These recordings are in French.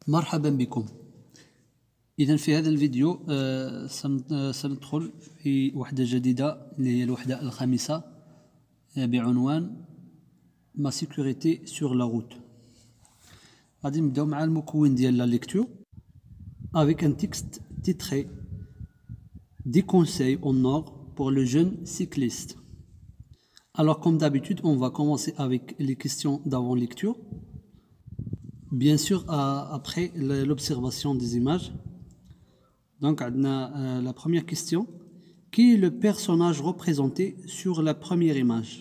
مرحبا بكم. إذا في هذا الفيديو سندخل في وحدة جديدة اللي هي الوحدة الخامسة بعنوان ما سيكوريتي سور لا روت. غادي نبداو مع المكون ديال لا ليكتور avec un texte titré Des conseils en or pour le jeune cycliste. Alors comme d'habitude, on va commencer avec les questions d'avant-lecture. Bien sûr, après l'observation des images. Donc, la première question. Qui est le personnage représenté sur la première image?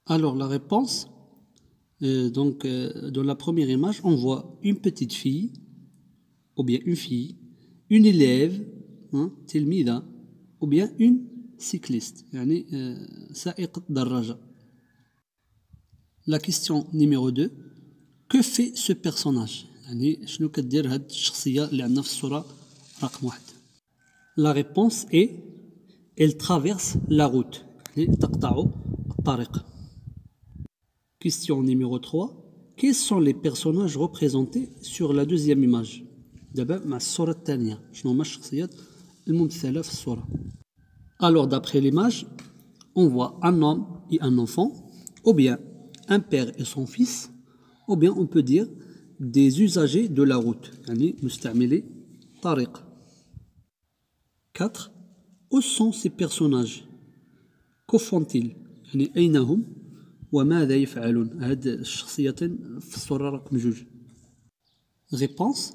Alors, la réponse, dans la première image, on voit une petite fille, ou bien une fille, une élève, تلميذة, ou bien une cycliste, يعني سائق دراجة. La question numéro 2. Que fait ce personnage? يعني شنو كدير هاد الشخصية اللي عندنا في الصورة رقم 1. La réponse est elle traverse la route. يعني تقطع الطريق. Question numéro 3. Quels sont les personnages représentés sur la deuxième image? دابا مع الصورة الثانية شنو هما الشخصيات الممثلة في الصورة. Alors d'après l'image, on voit un homme et un enfant, ou bien un père et son fils, ou bien on peut dire des usagers de la route, يعني مستعملي طريق. 4. Où sont ces personnages? Que font-ils? يعني أين هم وماذا يفعلون هاد الشخصيتين في الصورة رقم 2. Réponse.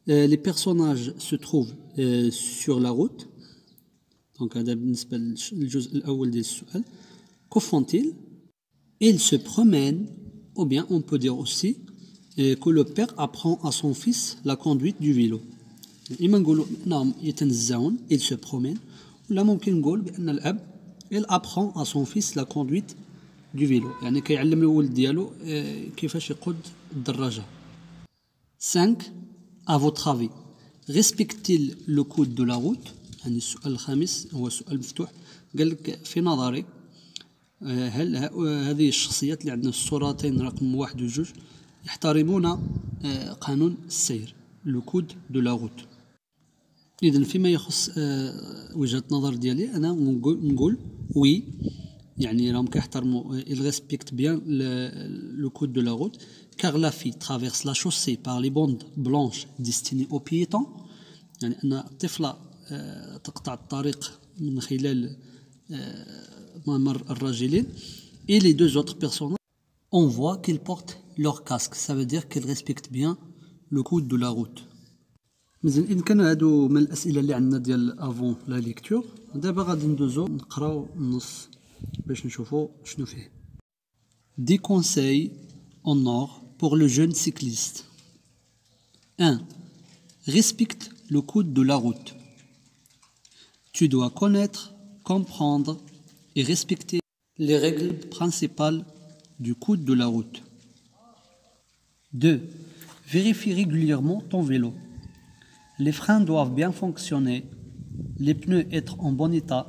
Les personnages se trouvent sur la route. Donc هذا بالنسبة للجزء الأول ديال السؤال. Que font-ils? Ils se promènent, ou bien on peut dire aussi que le père apprend à son fils la conduite du vélo. إما نقولوا إنهم يتنزهون ils se promènent, ولا ممكن نقول بأن الأب il apprend à son fils la conduite du vélo, يعني كيعلم الولد ديالو كيفاش يقود الدراجة. 5. À votre avis, respecte-t-il le code de la route? يعني السؤال الخامس هو سؤال مفتوح. قال لك في نظري هل هذه الشخصيات اللي عندنا في الصورتين رقم 1 و 2 يحترمون قانون السير لو كود دو لا روت؟ إذن فيما يخص وجهة نظر ديالي أنا نقول وي، يعني راهم كيحترموا il respecte bien le code de la route car la fille traverse la chaussée par les bandes blanches destinées aux piétons. يعني أن الطفلة تقطع الطريق من خلال ممر الراجلين. Et les deux autres personnes, on voit qu'ils portent leur casque. Ça veut dire qu'ils respectent bien le code de la route. مزيان إن كان هادو من الأسئلة اللي عندنا ديال افون لا ليكتور. دابا غادي ندوزو نقراو النص باش نشوفو شنو فيه. Des conseils en or pour le jeune cycliste. 1. Respecte le code de la route. Tu dois connaître, comprendre et respecter les règles principales du code de la route. 2. Vérifie régulièrement ton vélo. Les freins doivent bien fonctionner, les pneus être en bon état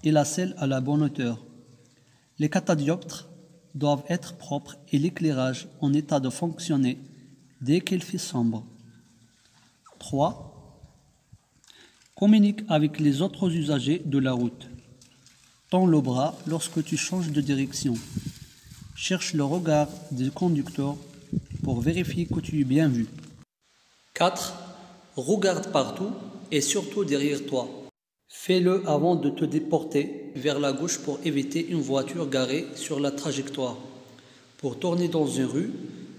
et la selle à la bonne hauteur. Les catadioptres doivent être propres et l'éclairage en état de fonctionner dès qu'il fait sombre. 3. Communique avec les autres usagers de la route. Tends le bras lorsque tu changes de direction. Cherche le regard du conducteur pour vérifier que tu es bien vu. 4. Regarde partout et surtout derrière toi. Fais-le avant de te déporter vers la gauche pour éviter une voiture garée sur la trajectoire. Pour tourner dans une rue,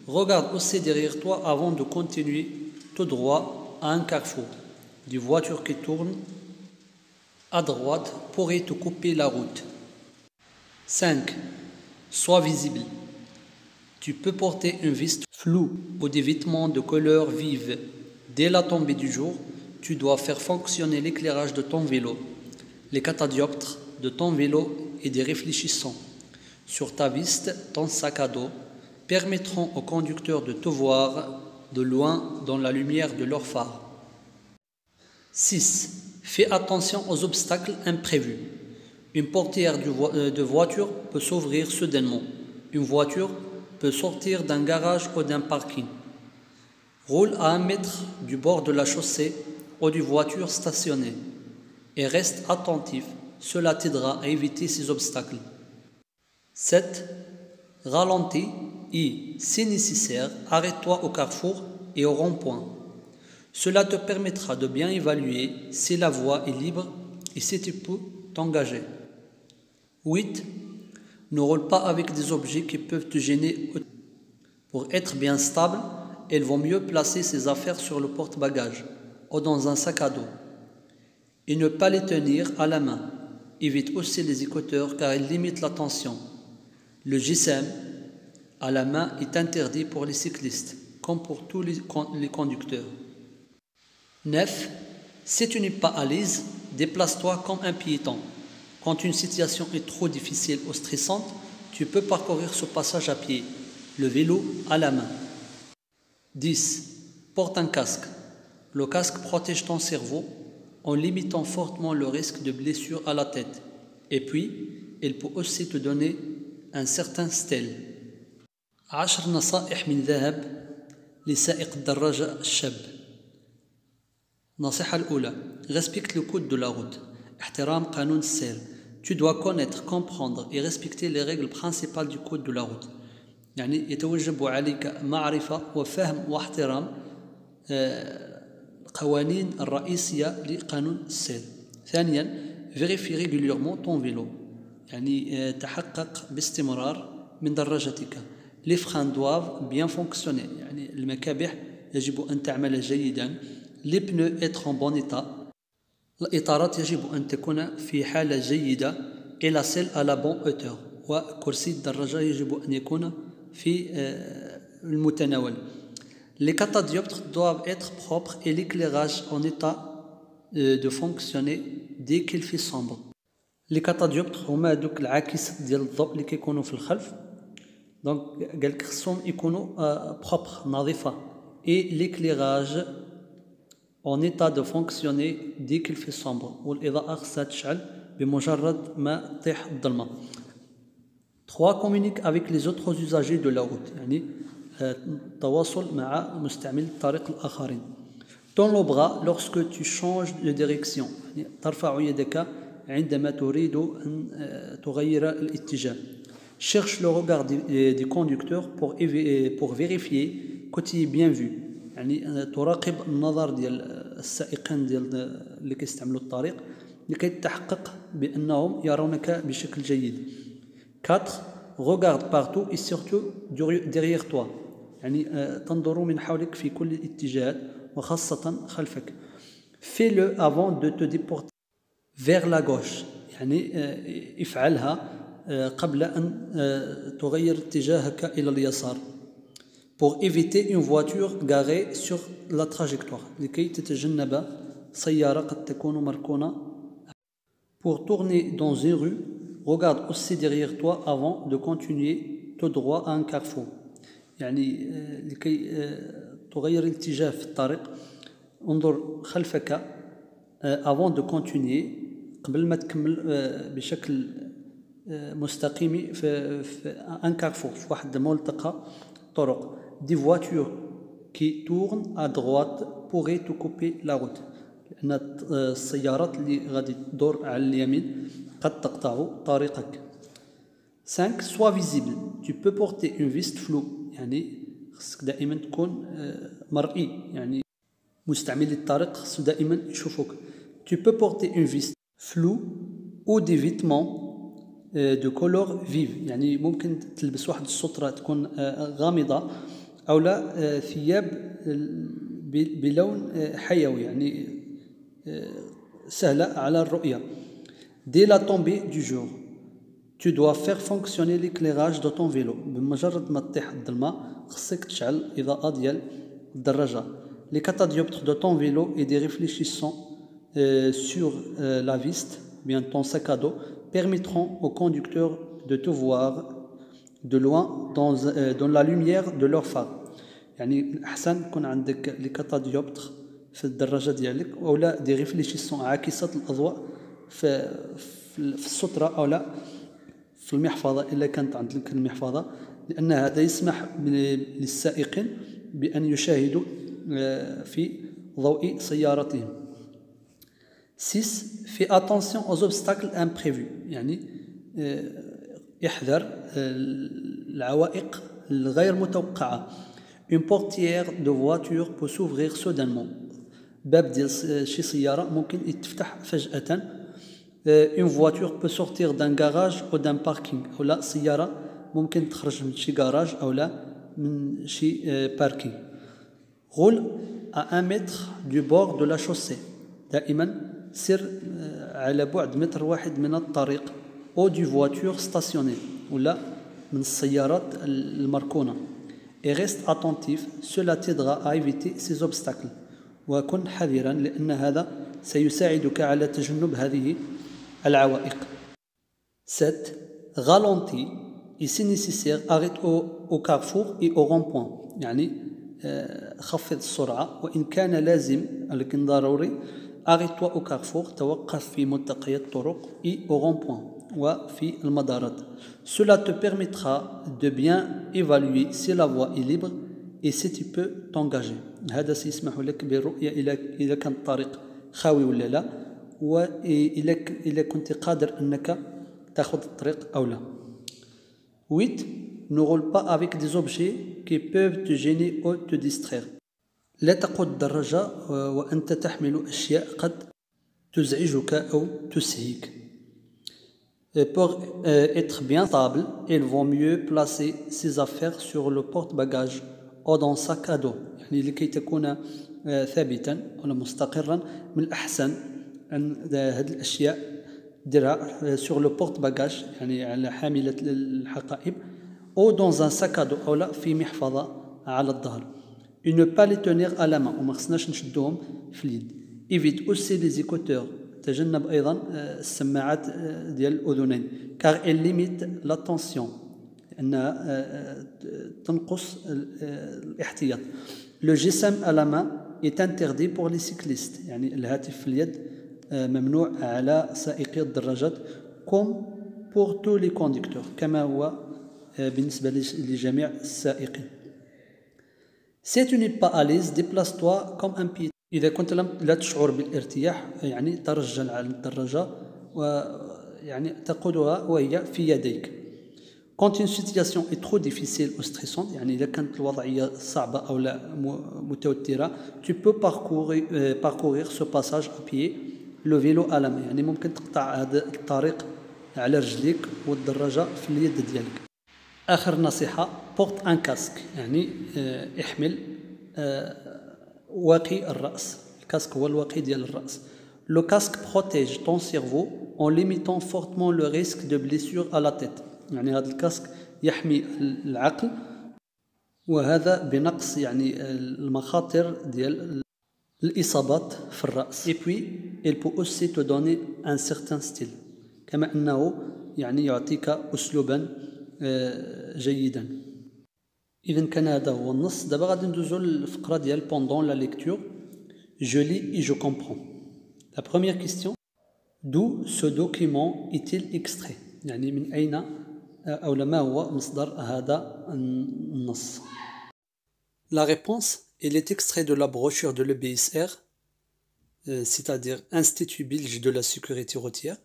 regarde aussi derrière toi avant de continuer tout droit à un carrefour. Des voitures qui tournent à droite pourraient te couper la route. 5. Sois visible. Tu peux porter une veste floue ou des vêtements de couleur vive. Dès la tombée du jour, tu dois faire fonctionner l'éclairage de ton vélo, les catadioptres de ton vélo et des réfléchissants. Sur ta veste, ton sac à dos permettront au conducteur de te voir de loin dans la lumière de leur phare. 6. Fais attention aux obstacles imprévus. Une portière de voiture peut s'ouvrir soudainement. Une voiture peut sortir d'un garage ou d'un parking. Roule à 1 mètre du bord de la chaussée ou d'une voiture stationnée et reste attentif, cela t'aidera à éviter ces obstacles. 7. Ralentis et, si nécessaire, arrête-toi au carrefour et au rond-point. Cela te permettra de bien évaluer si la voie est libre et si tu peux t'engager. 8. Ne roule pas avec des objets qui peuvent te gêner. Pour être bien stable, il vaut mieux placer ses affaires sur le porte-bagages ou dans un sac à dos et ne pas les tenir à la main. Évite aussi les écouteurs car ils limitent la tension. Le GSM à la main est interdit pour les cyclistes, comme pour tous les conducteurs. 9. Si tu n'es pas à l'aise, déplace-toi comme un piéton. Quand une situation est trop difficile ou stressante, tu peux parcourir ce passage à pied, le vélo à la main. 10. Porte un casque. Le casque protège ton cerveau en limitant fortement le risque de blessure à la tête. Et puis, il peut aussi te donner un certain style. 10 نصائح من ذهب لسائق الدراجة الشاب. النصيحة الأولى: respecte le code de la route. احترام قانون السير. Tu dois connaître, comprendre et respecter les règles principales du code de la route. يعني يتوجب عليك معرفة وفهم واحترام القوانين الرئيسية لقانون السير. ثانيا: vérifie régulièrement ton vélo. يعني تحقق باستمرار من دراجتك. Les freins doivent bien fonctionner. يعني المكابح يجب أن تعمل جيدا. Les pneus être en bon état. الإطارات يجب أن تكون في حالة جيدة et la selle à la bonne hauteur. وكرسي الدراجة يجب أن يكون في المتناول. Les catadioptres doivent être propres et l'éclairage en état de fonctionner dès qu'il fait sombre. Les catadioptres هما هذوك العاكسات ديال الضوء اللي كيكونوا في الخلف. دونك قال لك خصهم يكونوا propres نظيفة et l'éclairage en état de fonctionner dès qu'il fait sombre. والإضاءة خصها تشعل بمجرد ما تطيح الظلمة. 3. Communique avec les autres usagers de la route. يعني التواصل مع مستعمل الطريق الآخرين. Tends le bras lorsque tu changes de direction. يعني ترفع يدك عندما تريد أن تغير الاتجاه. Cherche le regard du conducteur pour vérifier que tu es bien vu. يعني تراقب النظر ديال السائقين ديال اللي كيستعملوا الطريق لكي تتحقق بأنهم يرونك بشكل جيد. 4. Regarde partout et surtout derrière toi. يعني تنظر من حولك في كل الاتجاهات وخاصة خلفك. Fais-le avant de te déporter vers la gauche. يعني افعلها قبل أن تغير اتجاهك إلى اليسار. Pour éviter une voiture garée sur la trajectoire. لكي تتجنب سيارة قد تكون مركونة. Pour tourner dans une rue, regarde aussi derrière toi avant de continuer tout droit à un carrefour. يعني لكي تغير الاتجاه في الطريق انظر خلفك avant de continuer قبل ما تكمل بشكل مستقيم في un carrefour في واحد ملتقى طرق. Des voitures qui tournent à droite pourraient te couper la route. لأن السيارات اللي غادي تدور على اليمين قد تقطع طريقك. 5. Sois visible. Tu peux porter une veste floue. يعني خصك دائما تكون مرئي. يعني مستعملي الطريق خصو دائما يشوفوك. Tu peux porter une veste floue ou des vêtements de couleur vive. يعني ممكن تلبس واحد السترة تكون غامضة أو لا ثياب بلون حيوي يعني سهلة على الرؤية. Dès la tombée du jour, tu dois faire fonctionner l'éclairage de ton vélo. بمجرد ما تطيح الظلمة خصك تشعل الإضاءة ديال الدراجة. Les catadioptres de ton vélo et des réfléchissants sur la veste, bien ton sac à dos, permettront au conducteur de te voir de loin dans la lumière de leur phare. يعني أحسن يكون عندك لي كاتاديوبتر في الدراجة ديالك أو لا دي ريفليشيسون عاكسات الأضواء في السترة أو لا في المحفظة إلا كانت عندك المحفظة لأن هذا يسمح للسائقين بأن يشاهدوا في ضوء سيارتهم. 6. Fais attention aux obstacles imprévus. يعني احذر العوائق الغير متوقعة. Une portière de voiture peut s'ouvrir soudainement. باب ديال شي سيارة ممكن يتفتح فجأة. Une voiture peut sortir d'un garage ou d'un parking. أو لا سيارة ممكن تخرج من شي جاراج أو لا من شي باركينغ. Roule à 1 mètre du bord de la chaussée. دائما سر على بعد متر واحد من الطريق. Ou du voiture stationnée. ولا من السيارات المركونة. Et reste attentif, cela t'aidera à éviter ces obstacles. وكن حذرا لأن هذا سيساعدك على تجنب هذه العوائق. 7. Ralentis et si nécessaire arrête au carrefour et au rond-point. يعني خفض السرعة وإن كان لازم لكن ضروري arrête-toi au carrefour توقف في ملتقيات الطرق et au rond-point وفي المدارات. Cela te permettra de bien évaluer si la voie est libre et si tu peux t'engager. هذا سيسمح لك بالرؤية إذا كان الطريق خاوي ولا لا وإذا كنت قادر أنك تأخذ الطريق أو لا. 8. Ne roule pas avec des objets qui peuvent te gêner ou te distraire. لا تقود الدراجة وأنت تحمل أشياء قد تزعجك أو تسهيك. Pour être bien stable, il vaut mieux placer ses affaires sur le porte-bagages ou dans sac à dos. يعني لكي تكون ثابتا ولا مستقرا من الأحسن أن هذه الأشياء ديرها sur le porte-bagages يعني على حاملة الحقائب ou dans un sac à dos أو لا في محفظة على الظهر. Et ne pas les tenir à la main وما خصناش نشدوهم في اليد. Évite aussi les écouteurs. تجنب أيضا السماعات ديال الأذنين car elle limite l'attention لأنها تنقص الاحتياط. Le GSM à la main est interdit pour les cyclistes. يعني الهاتف في اليد ممنوع على سائقي الدراجات comme pour tous les conducteurs كما هو بالنسبة لجميع السائقين. Si tu n'es pas à l'aise, déplace-toi comme un piéton. إذا كنت لا تشعر بالارتياح يعني ترجل على الدراجة ويعني تقودها وهي في يديك. Quand une situation est trop difficile ou stressante يعني إذا كانت الوضعية صعبة أو لا متوترة tu peux parcourir ce passage à pied le vélo à la main يعني ممكن تقطع هذا الطريق على رجليك والدراجة في اليد ديالك. آخر نصيحة porte un casque يعني احمل واقي الرأس. الكاسك هو الواقي ديال الرأس. Le casque protège ton cerveau en limitant fortement le risque de blessure à la tête. يعني هذا الكاسك يحمي العقل وهذا بنقص يعني المخاطر ديال الإصابات في الرأس. Et puis il peut aussi te donner un certain style كما أنه يعني يعطيك أسلوبا جيدا. إذا كان هذا هو النص. دابا غادي ندوزو للفقرة ديال pendant la lecture. Je lis et je comprends. La première question. D'où ce document est-il extrait؟ يعني من أين أو ما هو مصدر هذا النص؟ La réponse, il est extrait de la brochure de l'EBSR, c'est-à-dire Institut Belge de la Sécurité Routière.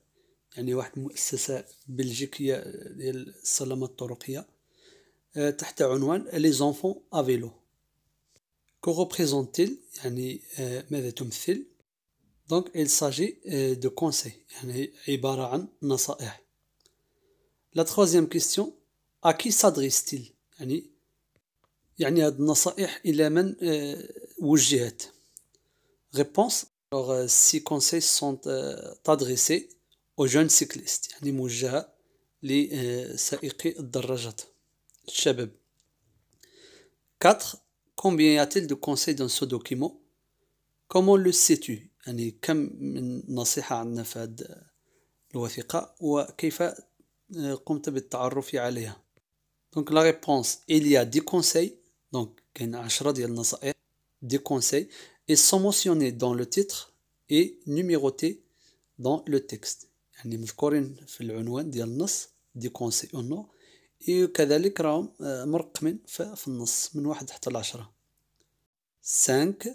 يعني واحد المؤسسة بلجيكية ديال السلامة الطرقية تحت عنوان Les enfants à vélo. Que représente-t-il؟ يعني ماذا تمثل؟ Donc il s'agit de conseils يعني عبارة عن نصائح. La troisième question, à qui s'adresse-t-il؟ يعني هذه النصائح إلى من وجهت؟ Réponse, alors ces conseils sont adressés aux jeunes cyclistes يعني موجهة لسائقي الدراجات الشباب. 4. Combien y a-t-il de conseils dans ce document؟ Comment le sais-tu؟ يعني كم من نصيحة عندنا في هذه الوثيقة وكيف قمت بالتعرف عليها؟ Donc la réponse, il y a 10 conseils, donc كاين 10 ديال النصائح, 10 conseils, ils sont mentionnés dans le titre et numérotés dans le texte. يعني مذكورين في العنوان ديال النص 10 conseils au nom et كذلك راهم مرقمين في النص من 1 حتى 10. 5.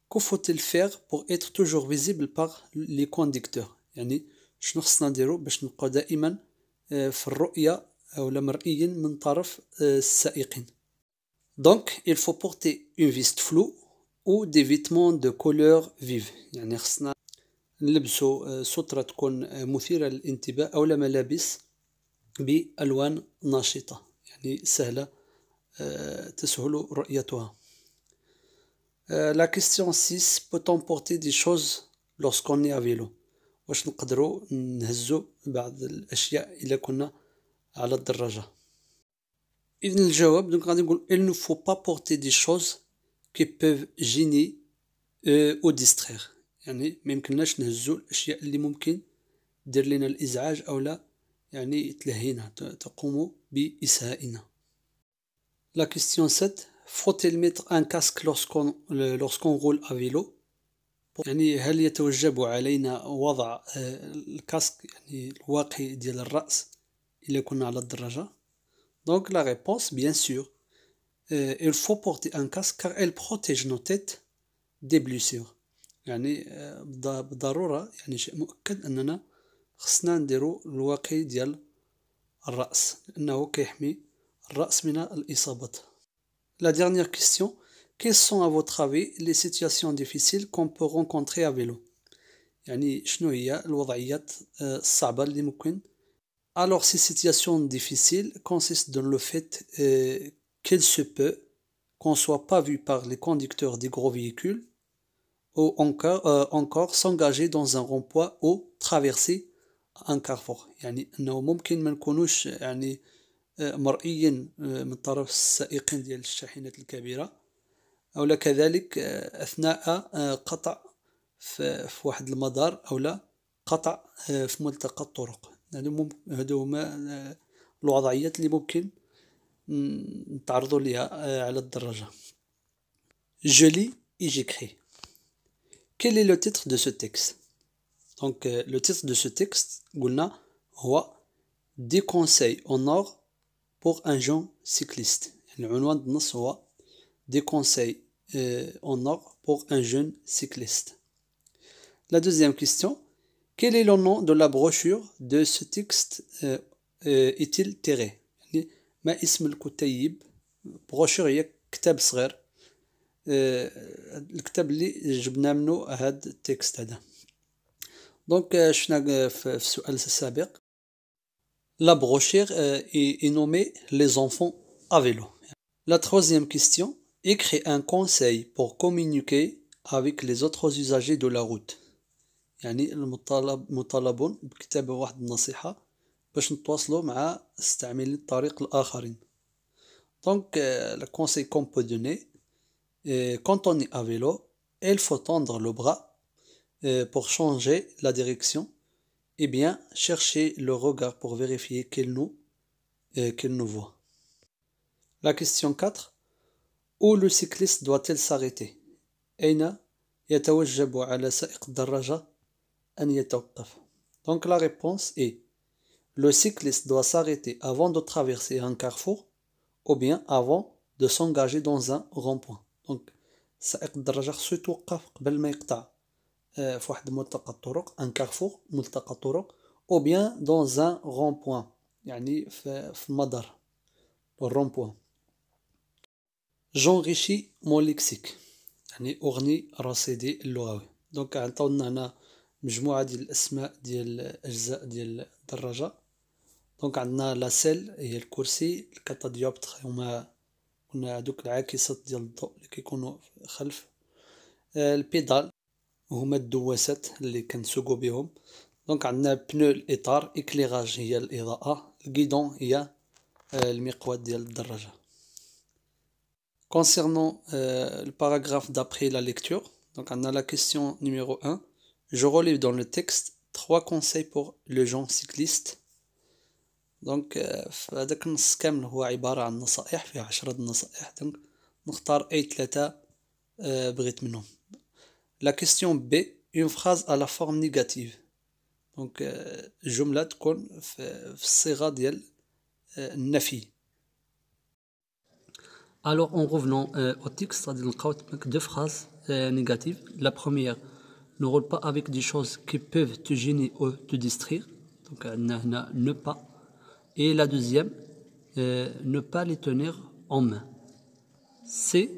Que faut-il faire pour être toujours visible par les conducteurs؟ يعني شنو خصنا نديرو باش نبقاو دائما في الرؤية أو مرئيين من طرف السائقين. Donc il faut porter une veste floue ou des vêtements de couleur vive. يعني خصنا نلبسو سترة تكون مثيرة للانتباه أو ملابس بألوان نشطة يعني سهلة تسهل رؤيتها. La question 6. Peut-on porter des choses lorsqu'on est à vélo؟ واش نقدروا نهزوا بعض الأشياء إذا كنا على الدراجة؟ إذن الجواب دونك غادي نقول il ne faut pas porter des choses qui peuvent gêner ou distraire. يعني ما يمكنناش نهزوا الأشياء اللي ممكن دير لنا الإزعاج أو لا يعني تلهينا تقوم بإسهائنا. La question 7. Faut-il mettre un casque lorsqu'on roule à vélo؟ يعني هل يتوجب علينا وضع الكاسك يعني الواقي ديال الرأس إلا كنا على الدراجة؟ Donc la réponse, bien sûr, il faut porter un casque car elle protège nos têtes des blessures. يعني بالضرورة يعني شيء مؤكد أننا خصنا نديرو الواقي ديال الرأس لأنه كيحمي الرأس من الإصابات. La dernière question. Quelles sont à votre avis les situations difficiles qu'on peut rencontrer à vélo؟ يعني شنو هي الوضعيات الصعبة اللي ممكن. Alors ces situations difficiles consistent dans le fait qu'il se peut qu'on soit pas vu par les conducteurs des gros véhicules ou encore s'engager dans un rond-point ou traverser un carrefour. يعني أنه ممكن ما نكونوش يعني مرئيين من طرف السائقين ديال الشاحنات الكبيرة أو كذلك أثناء قطع في واحد المدار أو لا قطع في ملتقى الطرق. هادو هما الوضعيات اللي ممكن نتعرضوا ليها على الدراجة. Je lis et j'écris. Quel est le titre de ce texte? Donc le titre de ce texte قلنا هو Des conseils en or pour un jeune cycliste. العنوان النص هو Des conseils en or pour un jeune cycliste. La deuxième question. Quel est le nom de la brochure de ce texte est-il tiré؟ يعني ما اسم الكتيب؟ بروشور هي كتاب صغير الكتاب اللي جبنا منه هاد التكست هذا. دونك شفنا في السؤال السابق La brochure est nommée Les enfants à vélo. La troisième question. Écris un conseil pour communiquer avec les autres usagers de la route. يعني مطالبون بكتابة واحد النصيحة باش نتواصلوا مع مستعملي الطريق الآخرين. Donc le conseil qu'on peut donner quand on est à vélo, il faut tendre le bras pour changer la direction et bien chercher le regard pour vérifier qu'il nous voit. La question 4. Où le cycliste doit-il s'arrêter؟ أين يتوجب على سائق الدراجة أن يتوقف؟ Donc la réponse est le cycliste doit s'arrêter avant de traverser un carrefour ou bien avant de s'engager dans un rond-point. Donc سائق الدراجة خصو يتوقف قبل ما يقطع في واحد ملتقى الطرق un carrefour ملتقى طرق ou bien dans un rond-point يعني في مدار الرون-بوان. J'enrichis mon lexique يعني أغني رصيدي اللغوي. دونك عطاونا هنا مجموعة ديال الأسماء ديال الأجزاء ديال الدراجة. دونك عندنا لاسيل هي الكرسي، الكاتاديوبتر هما قلنا هادوك العاكسات ديال الضوء اللي كيكونوا خلف، البيدال هما الدواسات اللي كنسوقو بهم. دونك عندنا بنو الإطار، إكليراج هي الإضاءة، الغيدون هي المقود ديال الدراجة. Concernant le paragraphe d'après la lecture, donc on a la question numéro 1. Je relève dans le texte 3 conseils pour le jeune cycliste. Donc هذاك النص كامل هو عبارة عن نصائح، فيه 10 نصائح. دونك نختار أي 3 بغيت منهم. La question B, une phrase à la forme négative. Donc جملة تكون في الصيغة ديال النفي. Alors, en revenant au texte, c'est-à-dire deux phrases négatives. La première, ne roule pas avec des choses qui peuvent te gêner ou te distraire. Donc, ne pas. Et la deuxième, ne pas les tenir en main. C'est,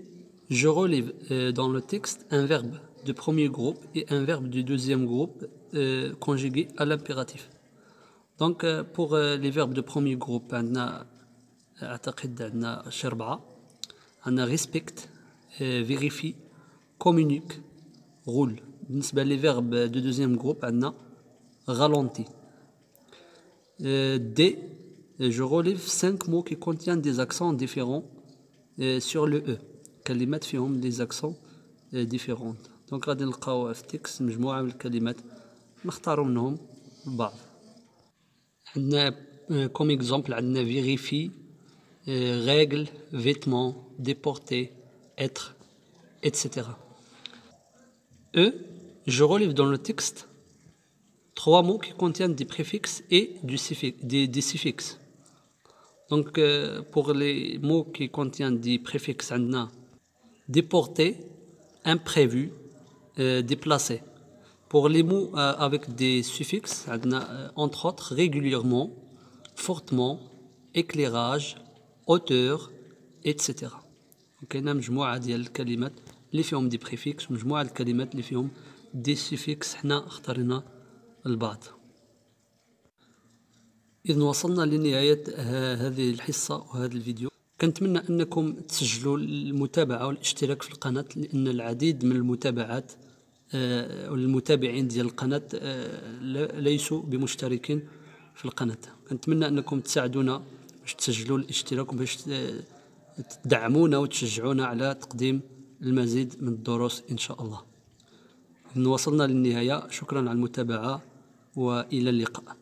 je relève dans le texte un verbe de premier groupe et un verbe du deuxième groupe conjugué à l'impératif. Donc, pour les verbes de premier groupe, أعتقد عندنا شي 4. عندنا respect, vérifie, communique, roule. بالنسبة les verbes de deuxième groupe, عندنا ralentit. D, je relève 5 mots qui contiennent des accents différents sur le E. كلمات فيهم des accents différents. Donc غادي نلقاو في التكست مجموعة من الكلمات نختاروا منهم بعض. عندنا comme exemple عندنا vérifie, règle, vêtements, déporter, être, etc. E, je relève dans le texte 3 mots qui contiennent des préfixes et des suffixes. Donc, pour les mots qui contiennent des préfixes, on a déporté, imprévu, déplacé. Pour les mots avec des suffixes, on a entre autres régulièrement, fortement, éclairage, hauteur, etc. وكاينه مجموعه ديال الكلمات اللي فيهم دي بريفيكس ومجموعه الكلمات اللي فيهم دي سيفيكس حنا اخترنا البعض. إذن وصلنا لنهاية هذه الحصة وهذا الفيديو. كنتمنى أنكم تسجلوا المتابعة والاشتراك في القناة، لأن العديد من المتابعات والمتابعين ديال القناة ليسوا بمشتركين في القناة. كنتمنى أنكم تساعدونا باش تسجلوا الاشتراك وباش تدعمونا وتشجعونا على تقديم المزيد من الدروس إن شاء الله. وصلنا للنهاية، شكرا على المتابعة وإلى اللقاء.